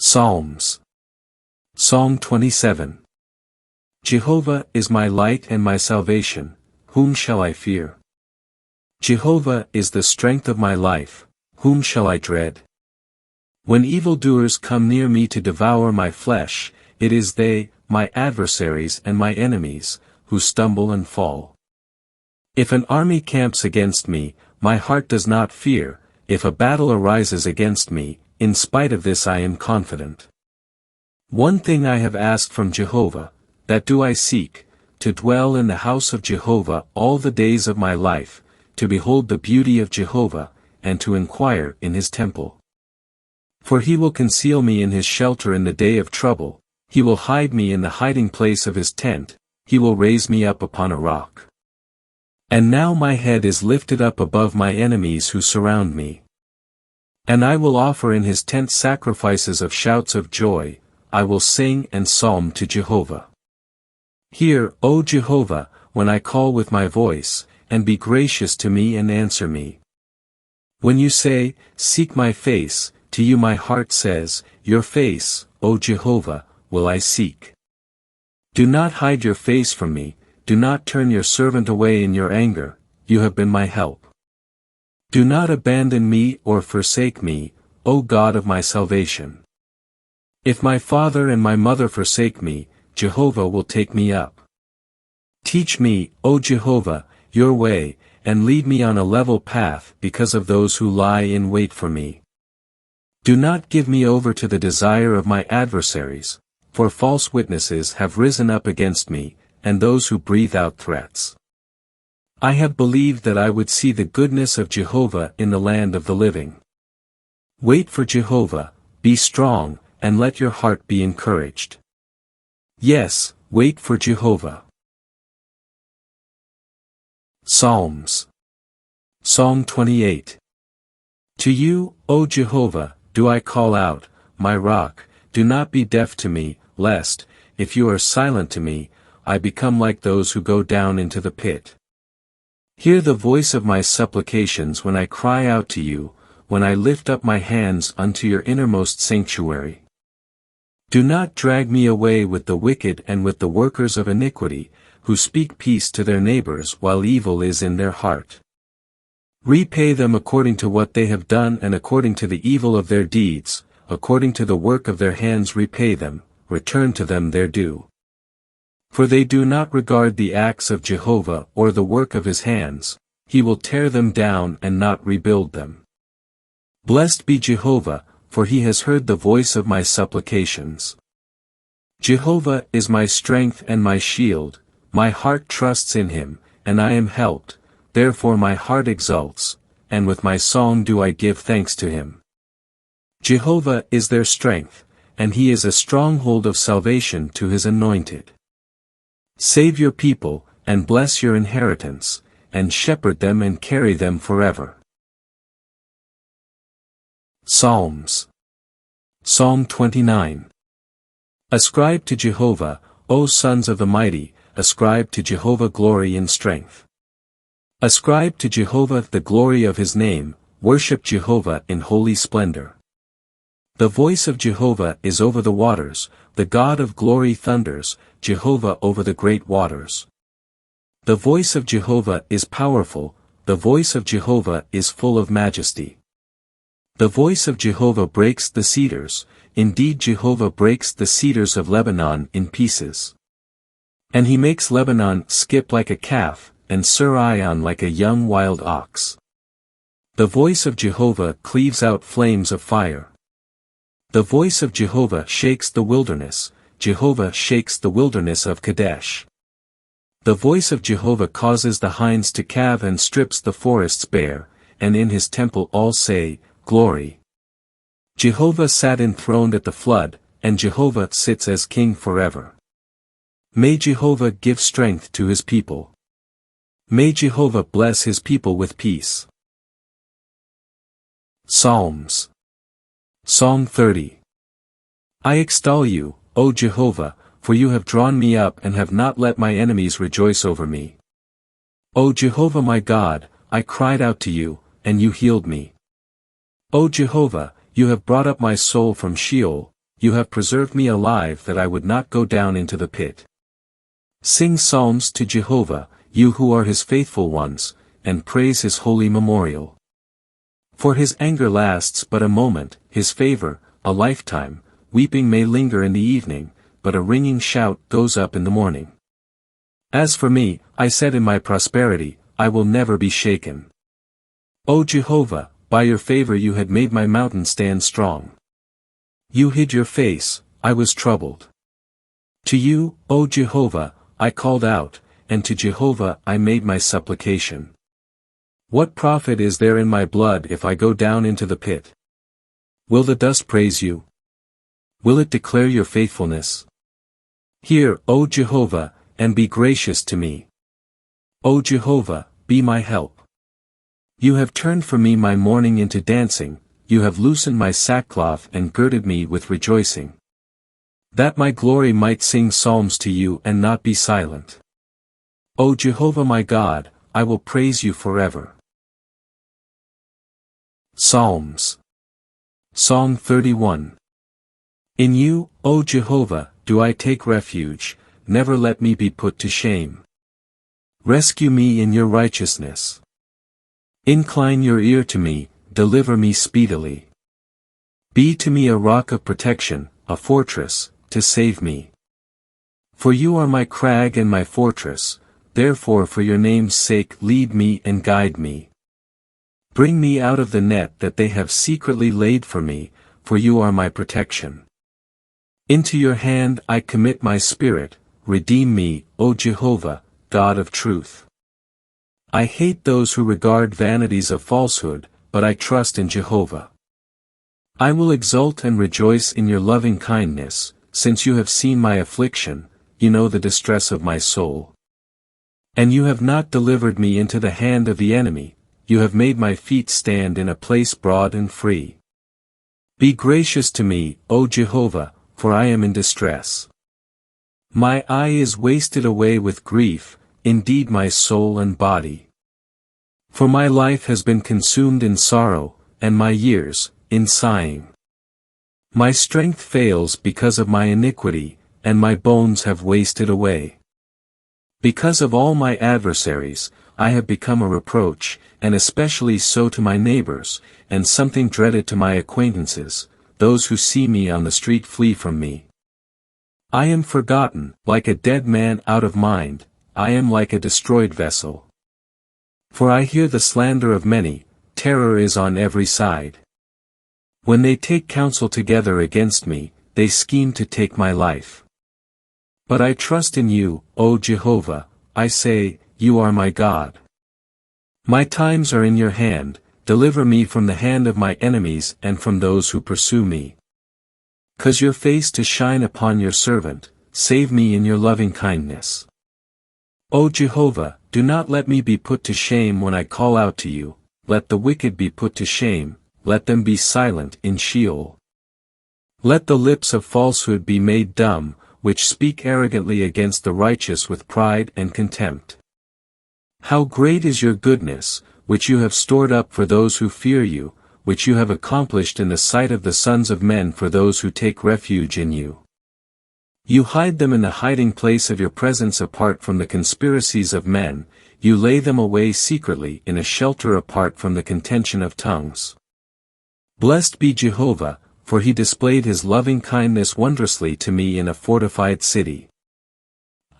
Psalms. Psalm 27. Jehovah is my light and my salvation, whom shall I fear? Jehovah is the strength of my life, whom shall I dread? When evildoers come near me to devour my flesh, it is they, my adversaries and my enemies, who stumble and fall. If an army camps against me, my heart does not fear. If a battle arises against me, in spite of this I am confident. One thing I have asked from Jehovah, that do I seek, to dwell in the house of Jehovah all the days of my life, to behold the beauty of Jehovah, and to inquire in his temple. For he will conceal me in his shelter in the day of trouble, he will hide me in the hiding place of his tent, he will raise me up upon a rock. And now my head is lifted up above my enemies who surround me. And I will offer in his tent sacrifices of shouts of joy, I will sing and psalm to Jehovah. Hear, O Jehovah, when I call with my voice, and be gracious to me and answer me. When you say, seek my face, to you my heart says, your face, O Jehovah, will I seek. Do not hide your face from me, do not turn your servant away in your anger, you have been my help. Do not abandon me or forsake me, O God of my salvation. If my father and my mother forsake me, Jehovah will take me up. Teach me, O Jehovah, your way, and lead me on a level path because of those who lie in wait for me. Do not give me over to the desire of my adversaries, for false witnesses have risen up against me, and those who breathe out threats. I have believed that I would see the goodness of Jehovah in the land of the living. Wait for Jehovah, be strong, and let your heart be encouraged. Yes, wait for Jehovah. Psalms. Psalm 28. To you, O Jehovah, do I call out, my rock, do not be deaf to me, lest, if you are silent to me, I become like those who go down into the pit. Hear the voice of my supplications when I cry out to you, when I lift up my hands unto your innermost sanctuary. Do not drag me away with the wicked and with the workers of iniquity, who speak peace to their neighbors while evil is in their heart. Repay them according to what they have done and according to the evil of their deeds, according to the work of their hands repay them, return to them their due. For they do not regard the acts of Jehovah or the work of his hands, he will tear them down and not rebuild them. Blessed be Jehovah, for he has heard the voice of my supplications. Jehovah is my strength and my shield, my heart trusts in him, and I am helped, therefore my heart exults, and with my song do I give thanks to him. Jehovah is their strength, and he is a stronghold of salvation to his anointed. Save your people, and bless your inheritance, and shepherd them and carry them forever. Psalms. Psalm 29. Ascribe to Jehovah, O sons of the mighty, ascribe to Jehovah glory and strength. Ascribe to Jehovah the glory of his name, worship Jehovah in holy splendor. The voice of Jehovah is over the waters, the God of glory thunders, Jehovah over the great waters. The voice of Jehovah is powerful, the voice of Jehovah is full of majesty. The voice of Jehovah breaks the cedars, indeed Jehovah breaks the cedars of Lebanon in pieces. And he makes Lebanon skip like a calf, and Sirion like a young wild ox. The voice of Jehovah cleaves out flames of fire. The voice of Jehovah shakes the wilderness, Jehovah shakes the wilderness of Kadesh. The voice of Jehovah causes the hinds to calve and strips the forests bare, and in his temple all say, Glory. Jehovah sat enthroned at the flood, and Jehovah sits as king forever. May Jehovah give strength to his people. May Jehovah bless his people with peace. Psalms. Psalm 30. I extol you, O Jehovah, for you have drawn me up and have not let my enemies rejoice over me. O Jehovah my God, I cried out to you, and you healed me. O Jehovah, you have brought up my soul from Sheol, you have preserved me alive that I would not go down into the pit. Sing psalms to Jehovah, you who are his faithful ones, and praise his holy memorial. For his anger lasts but a moment, his favor, a lifetime. Weeping may linger in the evening, but a ringing shout goes up in the morning. As for me, I said in my prosperity, I will never be shaken. O Jehovah, by your favor you had made my mountain stand strong. You hid your face, I was troubled. To you, O Jehovah, I called out, and to Jehovah I made my supplication. What profit is there in my blood if I go down into the pit? Will the dust praise you? Will it declare your faithfulness? Hear, O Jehovah, and be gracious to me. O Jehovah, be my help. You have turned for me my mourning into dancing, you have loosened my sackcloth and girded me with rejoicing. That my glory might sing psalms to you and not be silent. O Jehovah my God, I will praise you forever. Psalms. Song 31. In you, O Jehovah, do I take refuge, never let me be put to shame. Rescue me in your righteousness. Incline your ear to me, deliver me speedily. Be to me a rock of protection, a fortress, to save me. For you are my crag and my fortress, therefore for your name's sake lead me and guide me. Bring me out of the net that they have secretly laid for me, for you are my protection. Into your hand I commit my spirit, redeem me, O Jehovah, God of truth. I hate those who regard vanities of falsehood, but I trust in Jehovah. I will exult and rejoice in your loving kindness, since you have seen my affliction, you know the distress of my soul. And you have not delivered me into the hand of the enemy, you have made my feet stand in a place broad and free. Be gracious to me, O Jehovah, for I am in distress. My eye is wasted away with grief, indeed my soul and body. For my life has been consumed in sorrow, and my years, in sighing. My strength fails because of my iniquity, and my bones have wasted away. Because of all my adversaries, I have become a reproach, and especially so to my neighbors, and something dreaded to my acquaintances. Those who see me on the street flee from me. I am forgotten, like a dead man out of mind, I am like a destroyed vessel. For I hear the slander of many, terror is on every side. When they take counsel together against me, they scheme to take my life. But I trust in you, O Jehovah, I say, you are my God. My times are in your hand. Deliver me from the hand of my enemies and from those who pursue me. Cause your face to shine upon your servant, save me in your loving kindness. O Jehovah, do not let me be put to shame when I call out to you, let the wicked be put to shame, let them be silent in Sheol. Let the lips of falsehood be made dumb, which speak arrogantly against the righteous with pride and contempt. How great is your goodness, which you have stored up for those who fear you, which you have accomplished in the sight of the sons of men for those who take refuge in you. You hide them in the hiding place of your presence apart from the conspiracies of men, you lay them away secretly in a shelter apart from the contention of tongues. Blessed be Jehovah, for he displayed his loving kindness wondrously to me in a fortified city.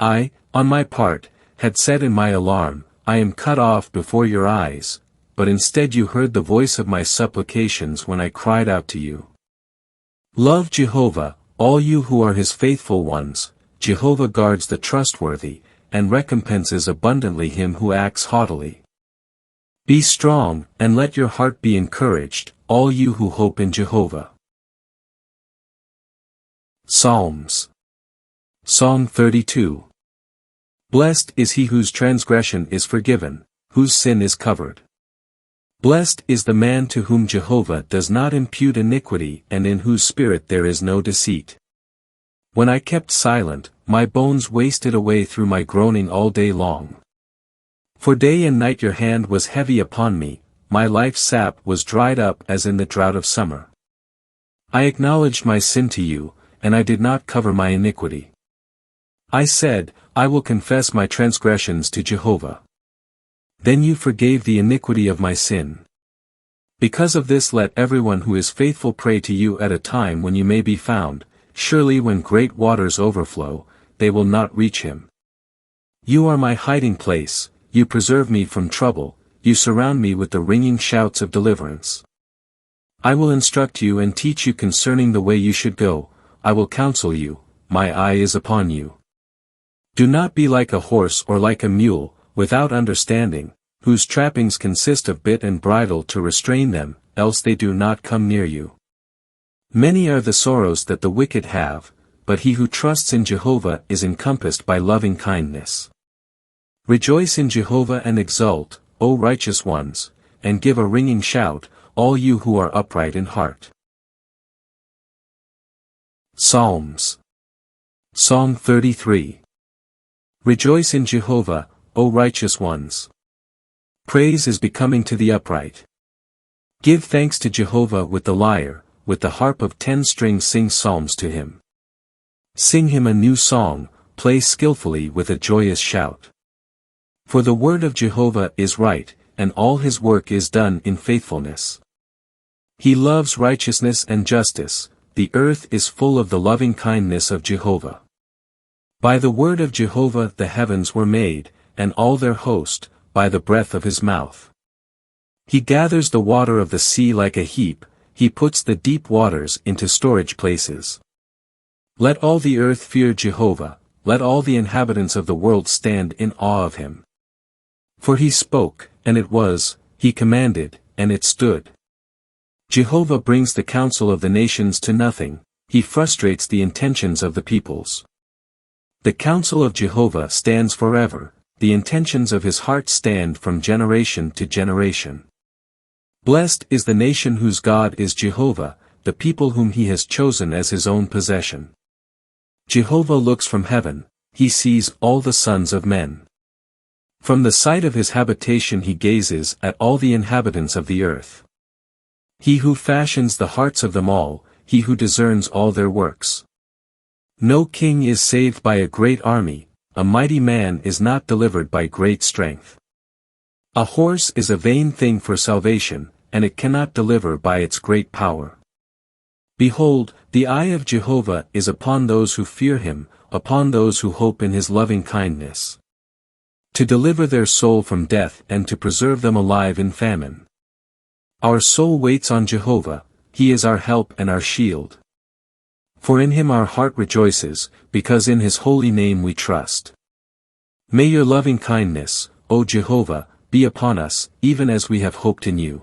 I, on my part, had said in my alarm, I am cut off before your eyes, but instead you heard the voice of my supplications when I cried out to you. Love Jehovah, all you who are his faithful ones, Jehovah guards the trustworthy, and recompenses abundantly him who acts haughtily. Be strong, and let your heart be encouraged, all you who hope in Jehovah. Psalms. Song 32. Blessed is he whose transgression is forgiven, whose sin is covered. Blessed is the man to whom Jehovah does not impute iniquity and in whose spirit there is no deceit. When I kept silent, my bones wasted away through my groaning all day long. For day and night your hand was heavy upon me, my life's sap was dried up as in the drought of summer. I acknowledged my sin to you, and I did not cover my iniquity. I said, I will confess my transgressions to Jehovah. Then you forgave the iniquity of my sin. Because of this let everyone who is faithful pray to you at a time when you may be found, surely when great waters overflow, they will not reach him. You are my hiding place, you preserve me from trouble, you surround me with the ringing shouts of deliverance. I will instruct you and teach you concerning the way you should go, I will counsel you, my eye is upon you. Do not be like a horse or like a mule, without understanding, whose trappings consist of bit and bridle to restrain them, else they do not come near you. Many are the sorrows that the wicked have, but he who trusts in Jehovah is encompassed by loving kindness. Rejoice in Jehovah and exult, O righteous ones, and give a ringing shout, all you who are upright in heart. Psalms. Psalm 33. Rejoice in Jehovah, O righteous ones. Praise is becoming to the upright. Give thanks to Jehovah with the lyre, with the harp of 10 strings sing psalms to him. Sing him a new song, play skillfully with a joyous shout. For the word of Jehovah is right, and all his work is done in faithfulness. He loves righteousness and justice, the earth is full of the loving kindness of Jehovah. By the word of Jehovah the heavens were made, and all their host, by the breath of his mouth. He gathers the water of the sea like a heap, he puts the deep waters into storage places. Let all the earth fear Jehovah, let all the inhabitants of the world stand in awe of him. For he spoke, and it was, he commanded, and it stood. Jehovah brings the counsel of the nations to nothing, he frustrates the intentions of the peoples. The counsel of Jehovah stands forever, the intentions of his heart stand from generation to generation. Blessed is the nation whose God is Jehovah, the people whom he has chosen as his own possession. Jehovah looks from heaven, he sees all the sons of men. From the site of his habitation he gazes at all the inhabitants of the earth. He who fashions the hearts of them all, he who discerns all their works. No king is saved by a great army, a mighty man is not delivered by great strength. A horse is a vain thing for salvation, and it cannot deliver by its great power. Behold, the eye of Jehovah is upon those who fear him, upon those who hope in his loving kindness. To deliver their soul from death and to preserve them alive in famine. Our soul waits on Jehovah, he is our help and our shield. For in him our heart rejoices, because in his holy name we trust. May your loving kindness, O Jehovah, be upon us, even as we have hoped in you.